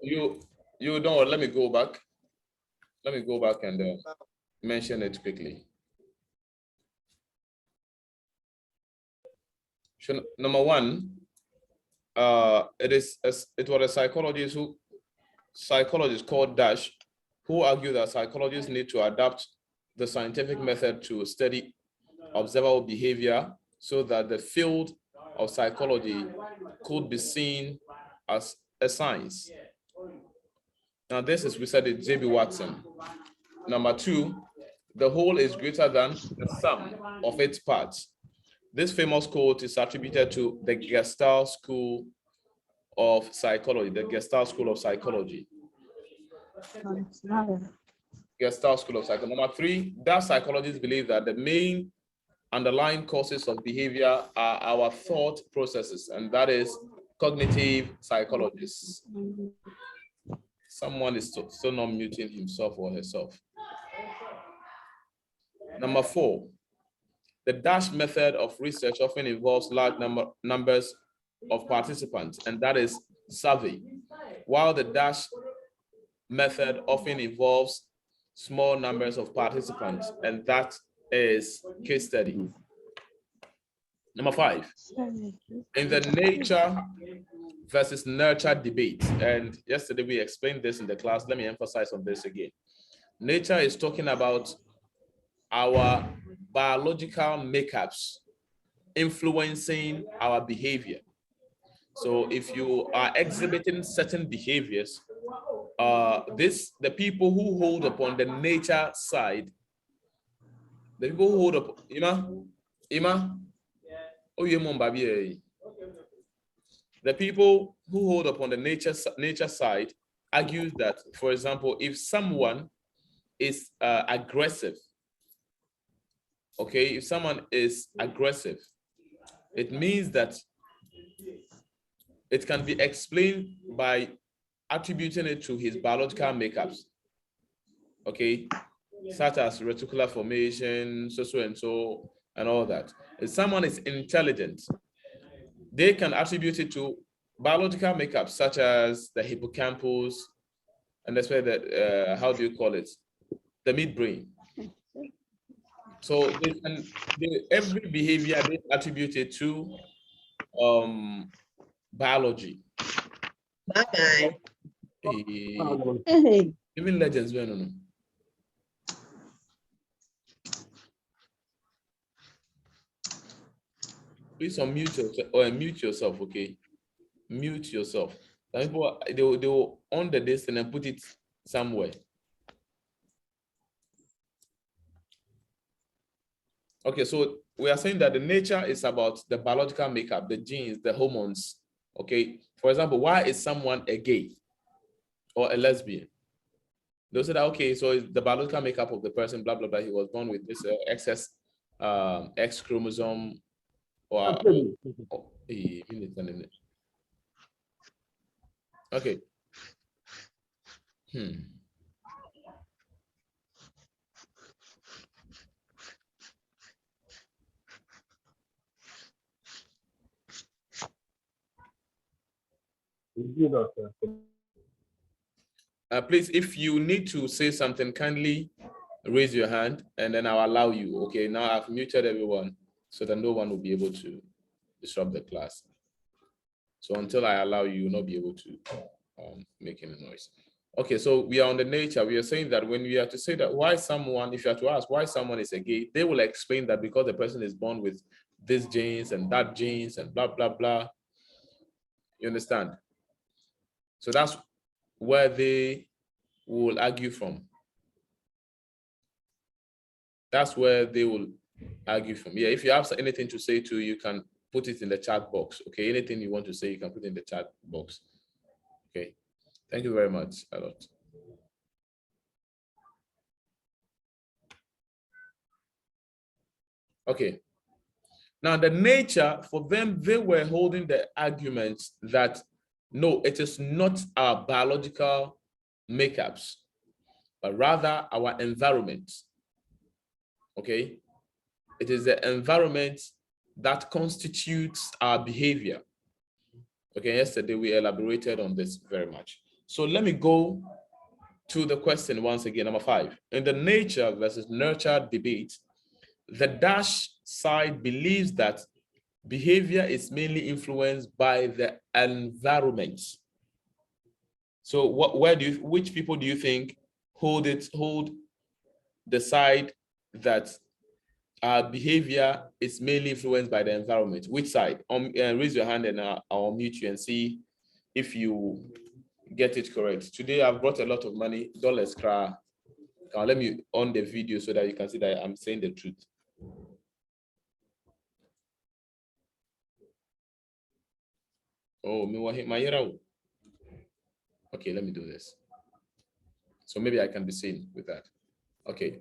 You don't worry, let me go back. Let me go back and mention it quickly. So, number one, it was a psychologist called Dash who argued that psychologists need to adapt the scientific method to study observable behavior so that the field of psychology could be seen as a science. Now, this is, we said it, J.B. Watson. Number two, the whole is greater than the sum of its parts. This famous quote is attributed to the Gestalt School of Psychology, the Gestalt School of Psychology. Gestalt School of Psychology. Number three, that psychologists believe that the main underlying causes of behavior are our thought processes, and that is cognitive psychologists. Someone is still not muting himself or herself. Number four, the Dash method of research often involves large numbers of participants, and that is survey, while the Dash method often involves small numbers of participants, and that is case study. Number five, in the nature versus nurture debate, and yesterday we explained this in the class, let me emphasize on this again. Nature is talking about our biological makeups influencing our behavior. So if you are exhibiting certain behaviors, the people who hold upon the nature side, the people who hold up, the people who hold upon the nature side argue that, for example, if someone is aggressive, okay, if someone is aggressive, it means that it can be explained by attributing it to his biological makeups, okay, such as reticular formation, so and all that. If someone is intelligent, they can attribute it to biological makeups such as the hippocampus, and that's where the how do you call it, the midbrain. So every behavior is attributed to biology. Bye-bye. Even legends, no. Please unmute yourself or mute yourself, okay? Mute yourself. Some people, they will on the disk and then put it somewhere. Okay, so we are saying that the nature is about the biological makeup, the genes, the hormones. Okay, for example, why is someone a gay or a lesbian? They'll say that, okay, so it's the biological makeup of the person, blah, blah, blah. He was born with this excess X chromosome. Or, okay. Please, if you need to say something, kindly raise your hand and then I'll allow you. Okay, now I've muted everyone so that no one will be able to disrupt the class. So until I allow you, you'll not be able to make any noise. Okay, so we are on the nature. We are saying that when we have to say that why someone, if you have to ask why someone is a gay, they will explain that because the person is born with this genes and that genes and blah, blah, blah. You understand? So that's where they will argue from. That's where they will argue from. Yeah, if you have anything to say too, you can put it in the chat box. Okay, anything you want to say, you can put it in the chat box. Okay, thank you very much a lot. Okay, now the nature, for them, they were holding the argument that no, it is not our biological makeups, but rather our environment. Okay, it is the environment that constitutes our behavior. Okay, yesterday we elaborated on this very much. So let me go to the question once again, number 5. In the nature versus nurture debate, the dash side believes that behavior is mainly influenced by the environment. So which people do you think hold the side that behavior is mainly influenced by the environment? Which side? Raise your hand and I'll mute you and see if you get it correct. Today I've brought a lot of money, dollars. Let me on the video so that you can see that I'm saying the truth. Oh, okay, let me do this. So maybe I can be seen with that. Okay.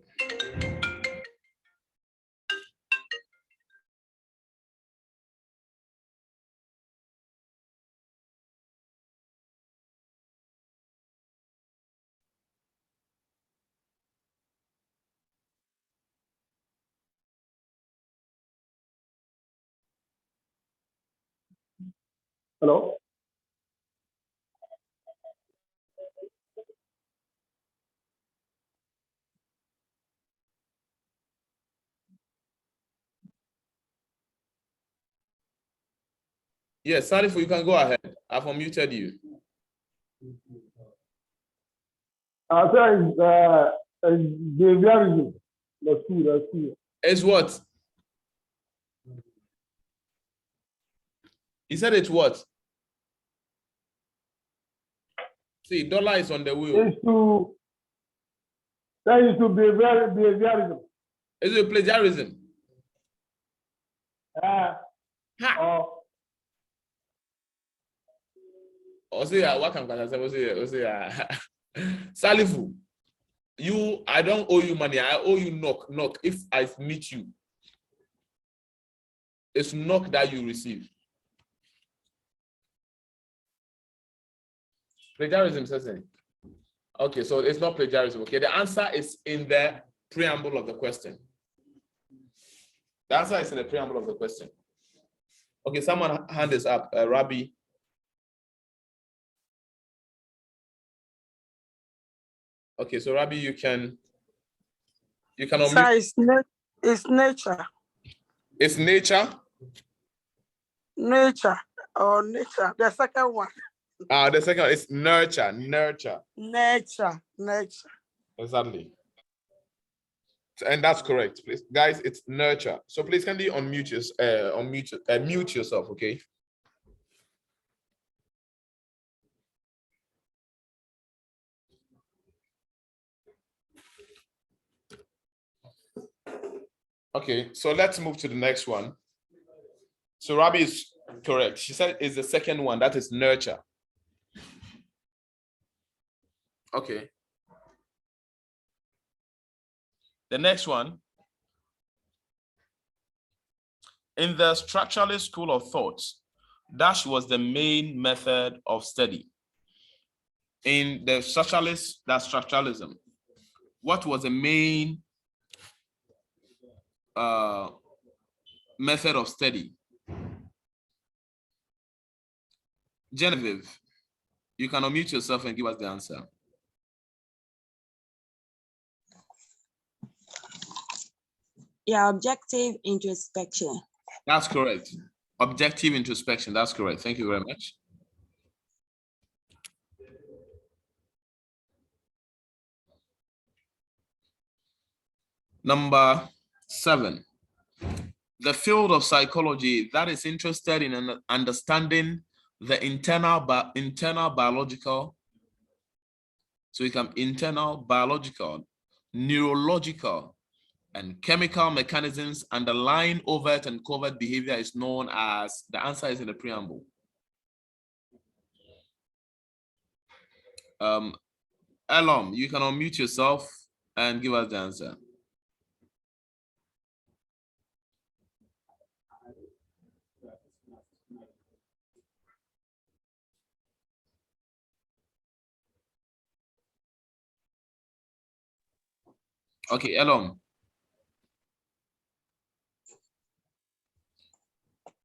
Hello? Yes, Salif, you can go ahead. I've unmuted you. Behaviorism. Let's see. It's what? He said it's what? See, dollar is on the wheel. That is to behaviorism. Is it plagiarism? What can I say? Salifu, I don't owe you money. I owe you knock. If I meet you, it's knock that you receive. Plagiarism, says it. Okay, so it's not plagiarism. Okay, the answer is in the preamble of the question. The answer is in the preamble of the question. Okay, someone hand is up. Rabbi. Okay, so Rabbi, you can. Sir, it's nature. It's nature. Nature or nature. The second one. The second one is nurture. Nature. Exactly. And that's correct, please, guys. It's nurture. So please, can you mute yourself, okay? Okay, so let's move to the next one. So Rabbi is correct. She said it's the second one, that is nurture. Okay. The next one. In the structuralist school of thought, dash was the main method of study. In the structuralist, that's structuralism. What was the main method of study? Genevieve, you can unmute yourself and give us the answer. Yeah, objective introspection. That's correct. Objective introspection, that's correct. Thank you very much. Number 7. The field of psychology that is interested in understanding the internal biological, so you can internal biological, neurological, and chemical mechanisms underlying overt and covert behavior is known as, the answer is in the preamble. Elom, you can unmute yourself and give us the answer. Okay, Elom.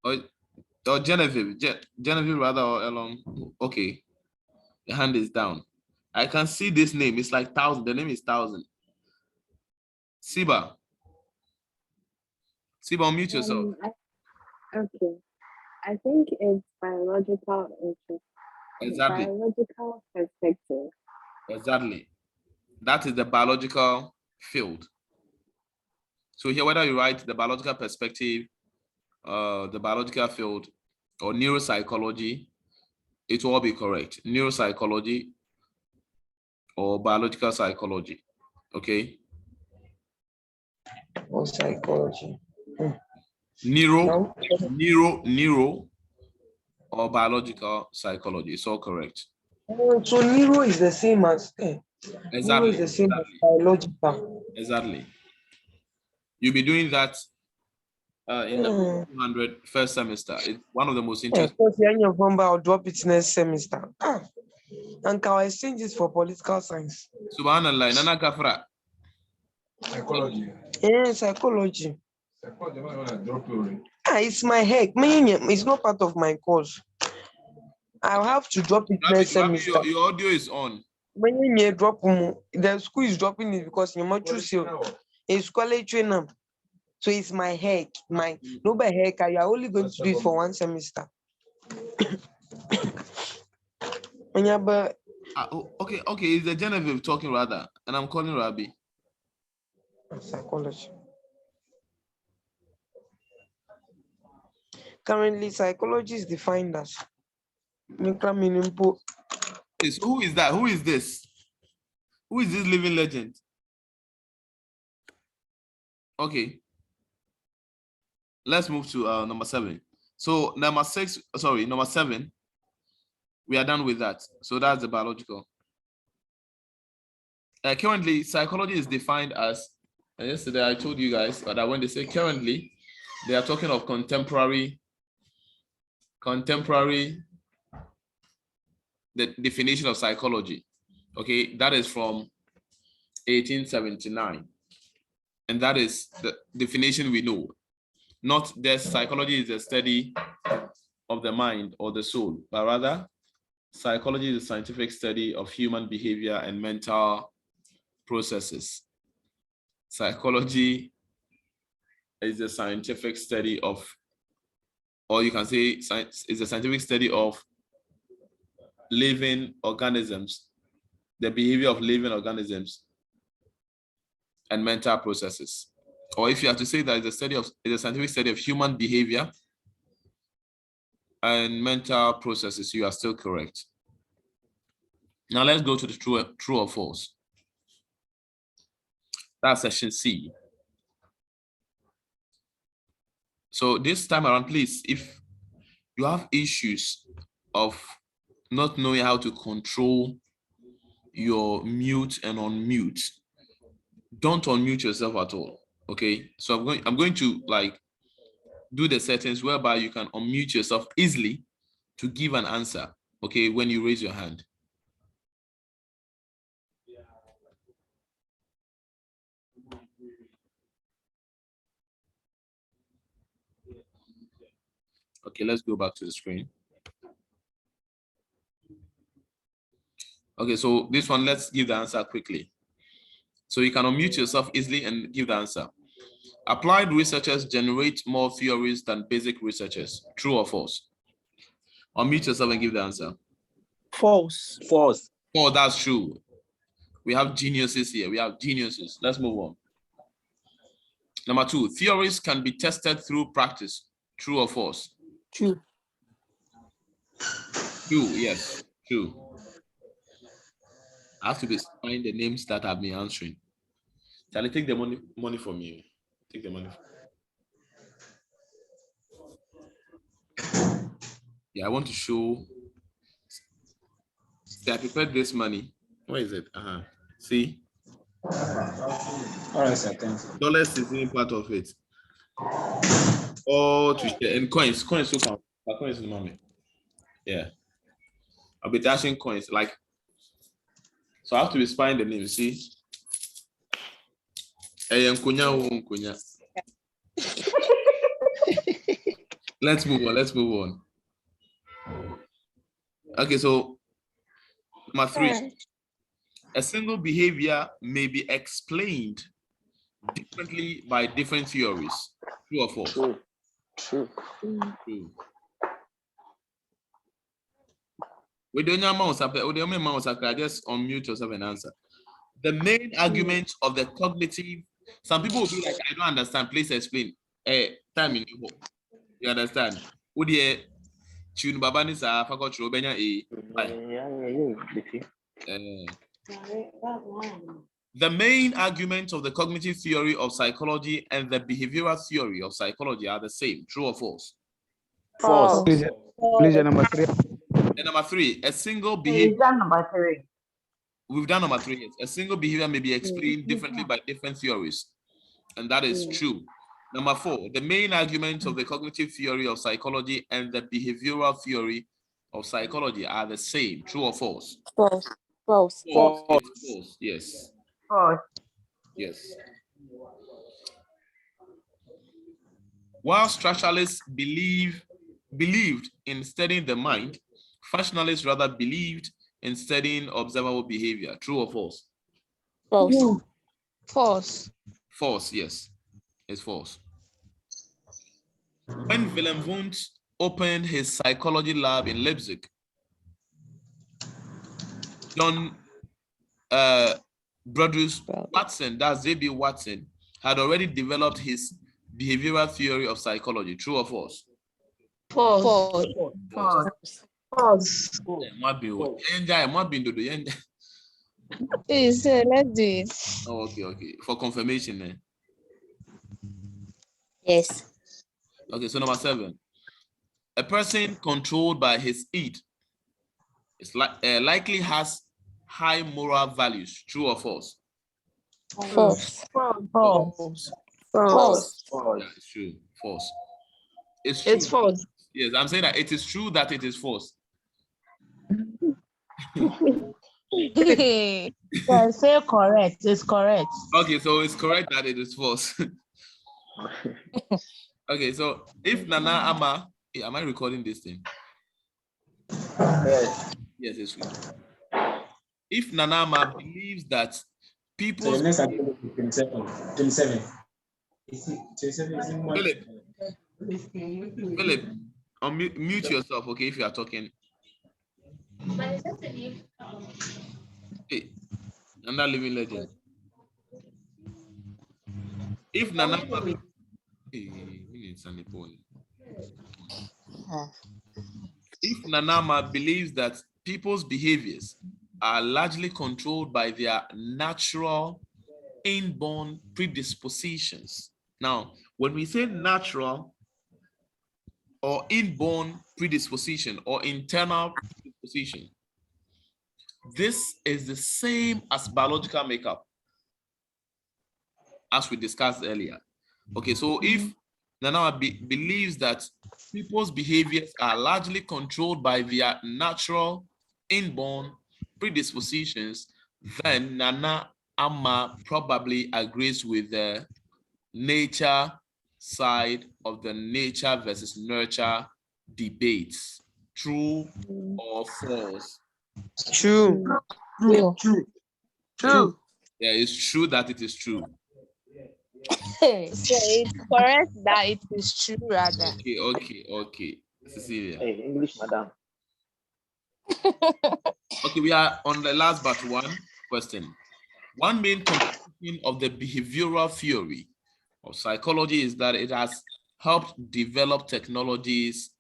Or Genevieve rather, or Elom. Okay. The hand is down. I can see this name. It's like 1,000. The name is 1,000. Siba. Siba, unmute yourself. Okay. I think it's biological interest. Exactly. Biological perspective. Exactly. That is the biological field. So here, whether you write the biological perspective, the biological field, or neuropsychology, it will all be correct. Neuropsychology or biological psychology. Okay. Or psychology. Neuro or biological psychology. It's all correct. So neuro is the same as neuro Exactly. is the same as biological. Exactly. You'll be doing that in the 200 first semester. It's one of the most interesting. Of course, your number, I'll drop it next semester. And our exchange is for political science. Subhanallah, Nana Kafra. Psychology. Yeah, psychology. Psychology. It's my heck. It's not part of my course. I'll have to drop it next semester. Your audio is on. When you drop the school is dropping it because you might choose it's college trainer. So it's my heck. No by heck, you are only going to do it for one semester. Yeah, but okay, it's the Genevieve talking rather, and I'm calling Rabbi. Psychology. Currently, psychology is defined as So who is that? Who is this? Who is this living legend? Okay. Let's move to number 7. So number 7. We are done with that. So that's the biological. Currently, psychology is defined as, yesterday I told you guys that when they say currently, they are talking of contemporary, the definition of psychology. Okay, that is from 1879. And that is the definition we know. Not that psychology is a study of the mind or the soul, but rather psychology is a scientific study of human behavior and mental processes. Psychology is a scientific study of, or you can say science is a scientific study of living organisms, the behavior of living organisms and mental processes. Or if you have to say that it's a scientific study of human behavior and mental processes, you are still correct. Now let's go to the true or false. That's section C. So this time around, please, if you have issues of not knowing how to control your mute and unmute, don't unmute yourself at all. Okay, so I'm going to like do the settings whereby you can unmute yourself easily to give an answer. Okay, when you raise your hand. Okay, let's go back to the screen. Okay, so this one, let's give the answer quickly. So you can unmute yourself easily and give the answer. Applied researchers generate more theories than basic researchers. True or false? Unmute yourself and give the answer. False. False. Oh, that's true. We have geniuses here. We have geniuses. Let's move on. Number 2, theories can be tested through practice. True or false? True. True, yes, true. I have to find the names that I've been answering. Charlie, take the money from you. Take the money. Yeah, I want to show. See, I prepared this money. Where is it? See? All right, sir. Thank you. Dollars is in part of it. Oh, to share. And coins so come. Coins in the moment. Yeah. I'll be dashing coins. Like, so I have to be spying the name, see? Let's move on. Okay, so Number 3, a single behavior may be explained differently by different theories. True or false? True. True. True. We don't just unmute yourself and answer. The main argument of the cognitive, some people will be like, I don't understand, please explain. Time in you understand? Would you tune Babanis a faculty Robenya The main arguments of the cognitive theory of psychology and the behavioral theory of psychology are the same. True or false? False. Please, number 3. And number 3, a single behavior. Number 3. We've done number 3. Yes. A single behavior may be explained differently by different theories, and that is true. Number 4, the main arguments of the cognitive theory of psychology and the behavioral theory of psychology are the same. True or false? False. False. False. False. Yes. False. Yes. While structuralists believed in studying the mind, functionalists rather believed in studying observable behavior. True or false? False. False. False, yes. It's false. When Wilhelm Wundt opened his psychology lab in Leipzig, John Brodus Watson, that's J.B. Watson, had already developed his behavioral theory of psychology. True or false? False. False. False. Please, let's do it. Oh, okay. For confirmation, then. Yes. Okay, so number 7. A person controlled by his id is likely has high moral values. True or false? False. False. False. Yeah, it's true. False. It's true. It's false. Yes, I'm saying that it is true that it is false. Say correct. It's correct. Okay, so it's correct that it is false. Okay, so if Nana Ama, am I recording this thing? Yes. Yes, it's true. If Nana Ama believes that So people's the next activity is 27. Philip, mute yourself, okay, if you are talking. Hey, I'm not living legend. If Nana Ama, if Nanama believes that people's behaviors are largely controlled by their natural inborn predispositions. Now, when we say natural or inborn predisposition or internal predisposition, this is the same as biological makeup, as we discussed earlier. Okay, so if Nana believes that people's behaviors are largely controlled by their natural inborn predispositions, then Nana Ama probably agrees with the nature side of the nature versus nurture debates. True or false? True. Yeah, it's true that it is true. So it's correct that it is true, rather. Okay. Cecilia. Hey, English, madam. Okay, we are on the last but one question. One main contribution of the behavioral theory of psychology is that it has helped develop technologies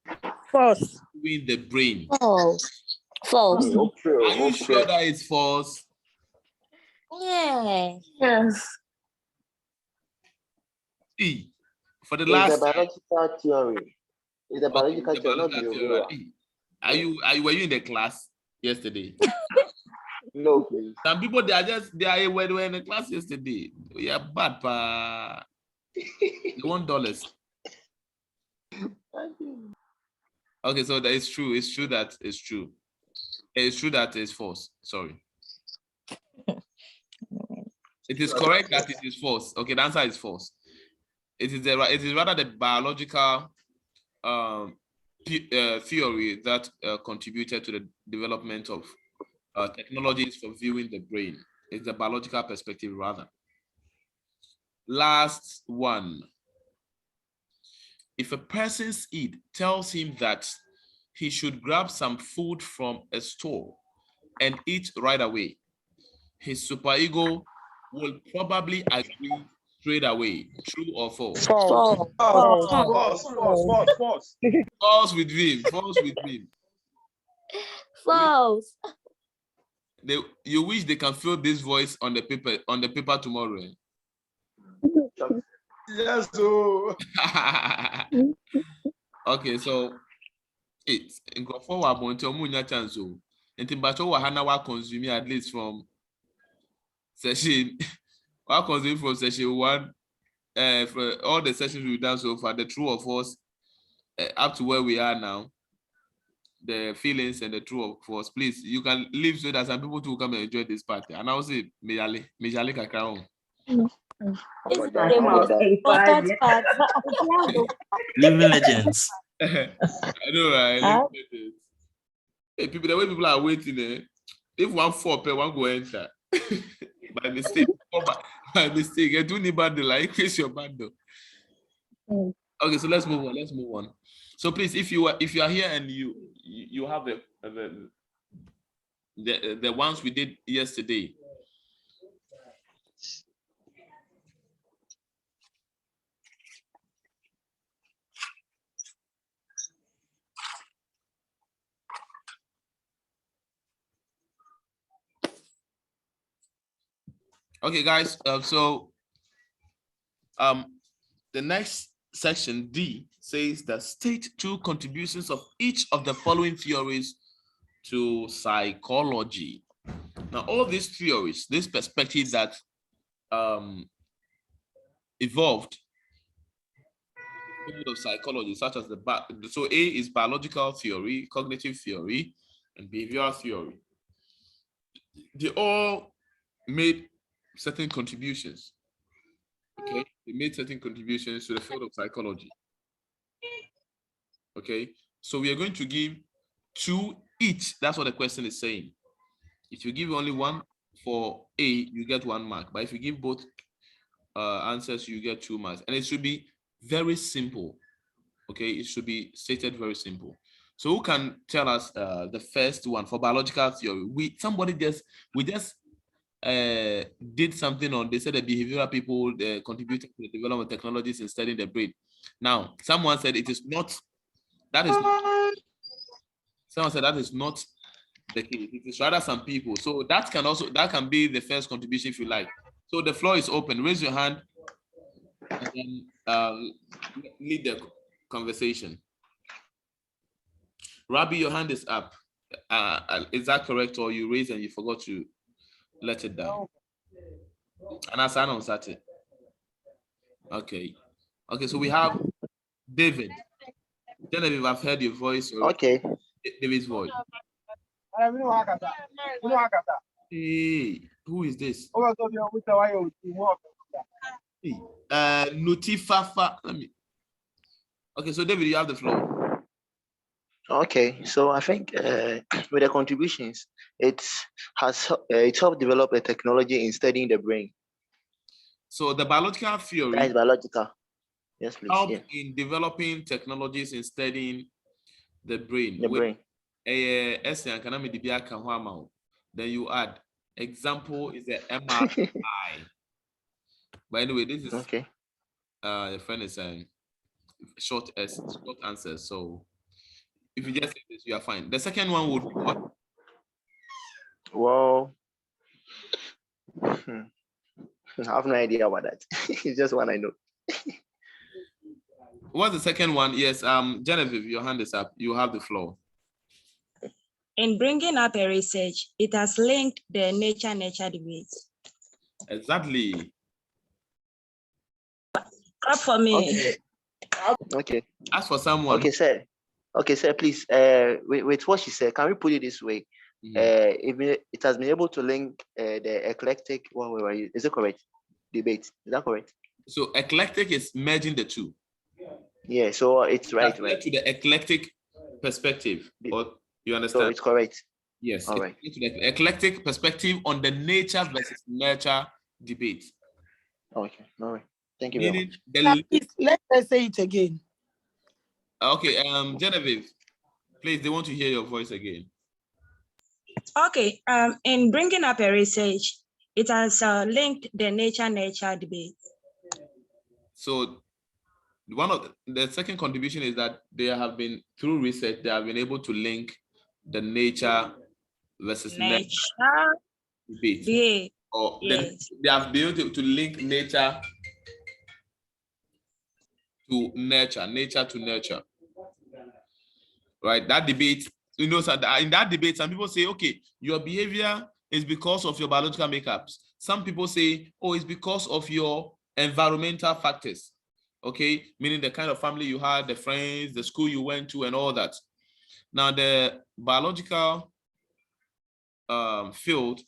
False. in the brain. False. False. Are you sure that it's false? Yeah. Yes. See, for the It's last a biological theory. It's a biological the theory, not biological behavioral. theory. Were you in the class yesterday? No, please. Some people they were in the class yesterday. Yeah, bad pa. They want dollars. Okay, so that is true. It's true that it's true. It's true that it's false. Sorry. It is correct that it is false. Okay, the answer is false. It is rather the biological theory that contributed to the development of technologies for viewing the brain. It's the biological perspective rather. Last one. If a person's id tells him that he should grab some food from a store and eat right away, his superego will probably agree straight away. True or false? False. False with vim. False with vim. False. You wish they can feel this voice on the paper tomorrow. Yes, so. Okay, so it's for what want to chance. So, and Hana consume at least from session. What consume from session 1, for all the sessions we've done so far, the true or false, up to where we are now, the feelings and the true or false. Please, you can leave so that some people too come and enjoy this party. And I'll say, Mejale Kakao. Living legends. I know, right? Hey, people, the way people are waiting, if one fall, one go enter. By mistake, by mistake. I do need bundle, like increase your bundle. Okay, so let's move on. So please, if you are here and you have the ones we did yesterday. Okay, guys. So the next section D says that state 2 contributions of each of the following theories to psychology. Now, all these theories, this perspective that evolved in the field of psychology, such as so A is biological theory, cognitive theory, and behavioral theory. They all made certain contributions. Okay, they made certain contributions to the field of psychology. Okay, so we are going to give 2 each. That's what the question is saying. If you give only 1 for A, you get 1 mark. But if you give both answers, you get 2 marks. And it should be very simple. Okay, it should be stated very simple. So who can tell us the first one for biological theory? We just did something on, they said the behavioral people contributed to the development of technologies in studying the brain. Now, someone said it is not, someone said that is not the case. It is rather some people. So that can be the first contribution if you like. So the floor is open. Raise your hand and then lead the conversation. Rabbi, your hand is up. Is that correct, or you raised and you forgot to let it down? And I sign on Saturday. Okay. Okay, so we have David. Genevieve, I've heard your voice. Okay. David's voice. Hey, who is this? Hey, Nutifafa. Okay, so David, you have the floor. Okay, so I think with the contributions, it helped develop a technology in studying the brain. So the biological theory. That is biological. Yes, please. Help Yeah. in developing technologies in studying the brain. The brain. Then you add example is the MRI. By the way, this is Okay. the friend is saying short answer. So if you just say this, you are fine. The second one would be what? Well, I have no idea about that. It's just one I know. What's the second one? Yes, Genevieve, your hand is up. You have the floor. In bringing up a research, it has linked the nature-nature debate. Exactly. Clap for me. Okay. Okay. Ask for someone. Okay, sir. Okay, sir, please, with what she said, can we put it this way? It has been able to link the eclectic, is it correct? Debate, is that correct? So eclectic is merging the two. Yeah, so it's right. To the eclectic perspective, or you understand? So it's correct. Yes. All right. Eclectic perspective on the nature versus nurture debate. Okay. All right. Thank you very Meaning much. the Please, let us say it again. okay, Genevieve, please, they want to hear your voice again. Okay, in bringing up a research, it has linked the nature debate. So one of the second contribution is that they have been, through research, they have been able to link the nature versus nurture Nature debate. debate. Or Yes. they have been able to link nature to nurture. Right? That debate, you know, so in that debate, some people say, okay, your behavior is because of your biological makeups. Some people say, oh, it's because of your environmental factors. Okay, meaning the kind of family you had, the friends, the school you went to, and all that. Now, the biological field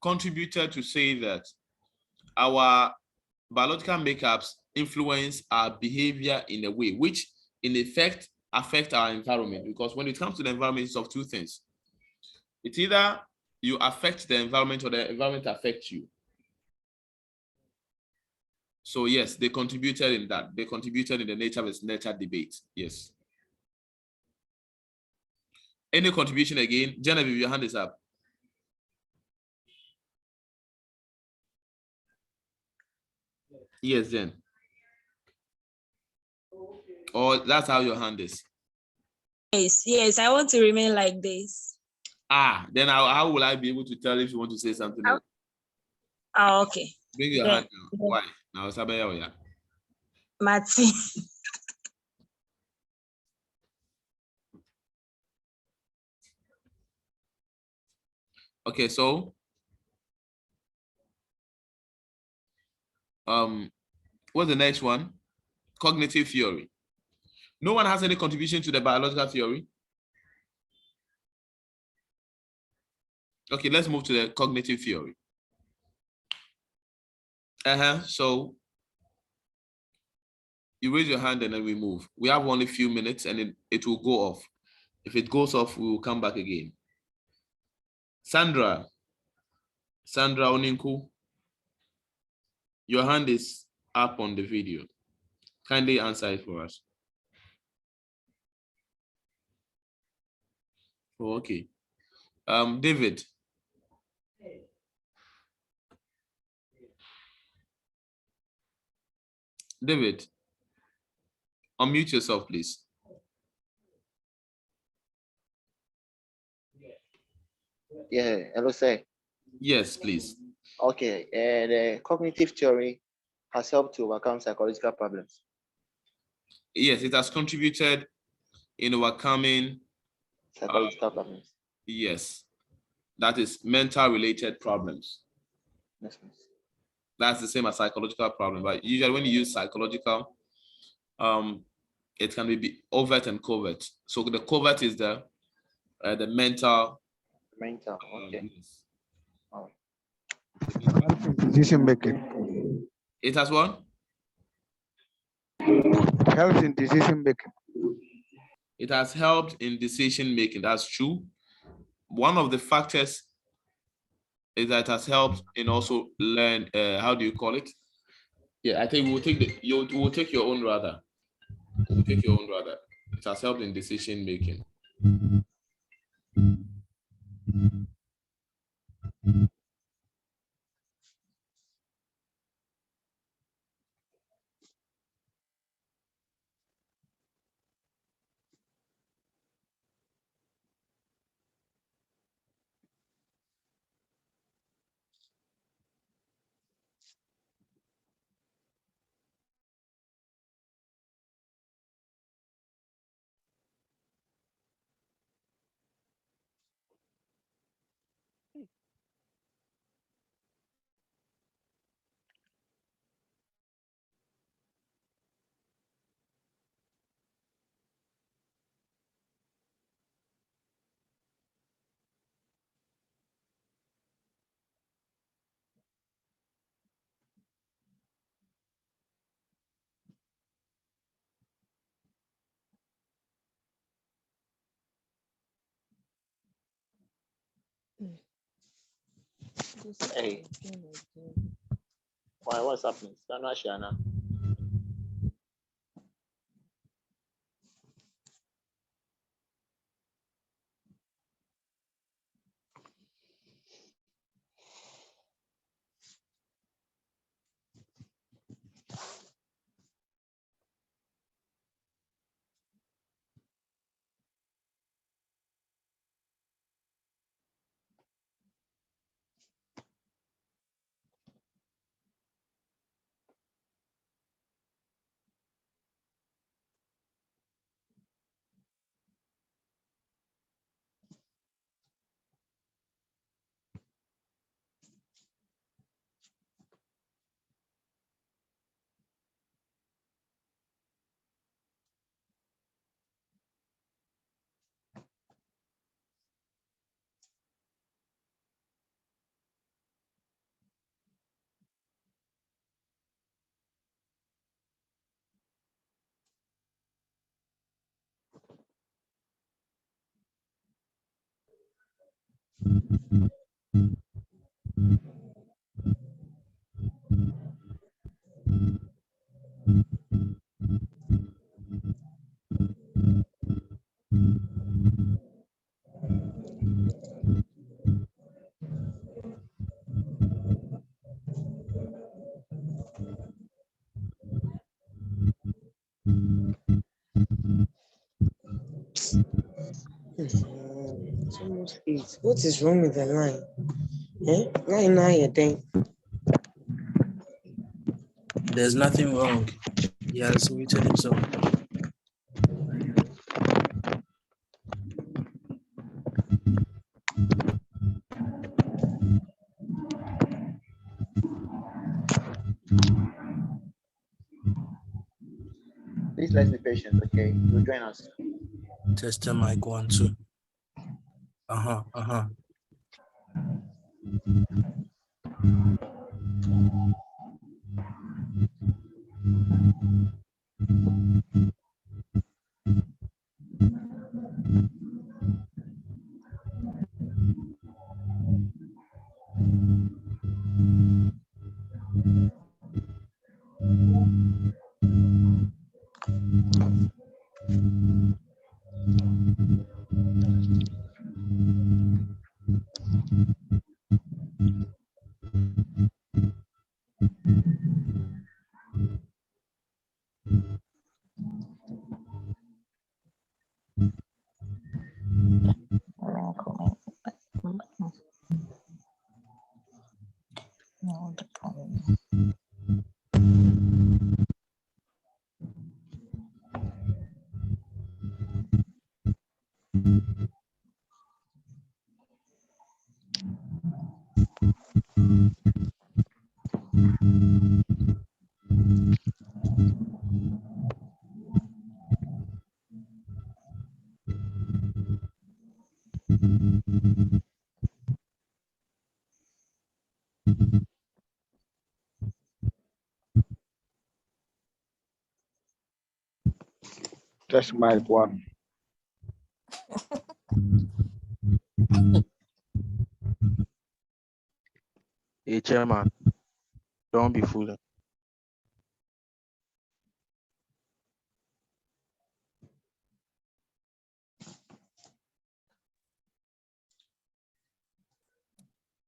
contributed to say that our biological makeups influence our behavior in a way which in effect affect our environment, because when it comes to the environment, it's of two things. It's either you affect the environment or the environment affects you. So yes, they contributed in that. They contributed in the nature versus nurture debate. Yes. Any contribution again? Genevieve, your hand is up. Yes, Jen. Or that's how your hand is. Yes, I want to remain like this. Then how will I be able to tell if you want to say something else? Okay. Bring your hand down. Why? Now, Sabaya. Mati. Okay, so what's the next one? Cognitive theory. No one has any contribution to the biological theory. Okay, let's move to the cognitive theory. So you raise your hand and then we move. We have only a few minutes and it will go off. If it goes off, we will come back again. Sandra Oninku, your hand is up on the video. Kindly answer it for us. Oh, okay. David. David, unmute yourself, please. Yeah, hello, sir. Yes, please. Okay, the cognitive theory has helped to overcome psychological problems. Yes, it has contributed in overcoming psychological problems. Yes, that is mental related problems. Yes, that's the same as psychological problem, but usually when you use psychological, it can be overt and covert. So the covert is the mental. Mental, okay. Decision making. It has what? Helps in decision making. It has helped in decision making. That's true. One of the factors is that it has helped in also learn. How do you call it? Yeah, I think we'll take we'll take your own rather. We'll take your own rather. It has helped in decision making. Hey, why? What's happening? Sana Shana. It's almost 8. What is wrong with the line? Line now, you think? There's nothing wrong. He has muted himself. Please let's be patient, okay? You'll join us. Test the mic 1, 2. Test mic 1. Hey, chairman, don't be fooling.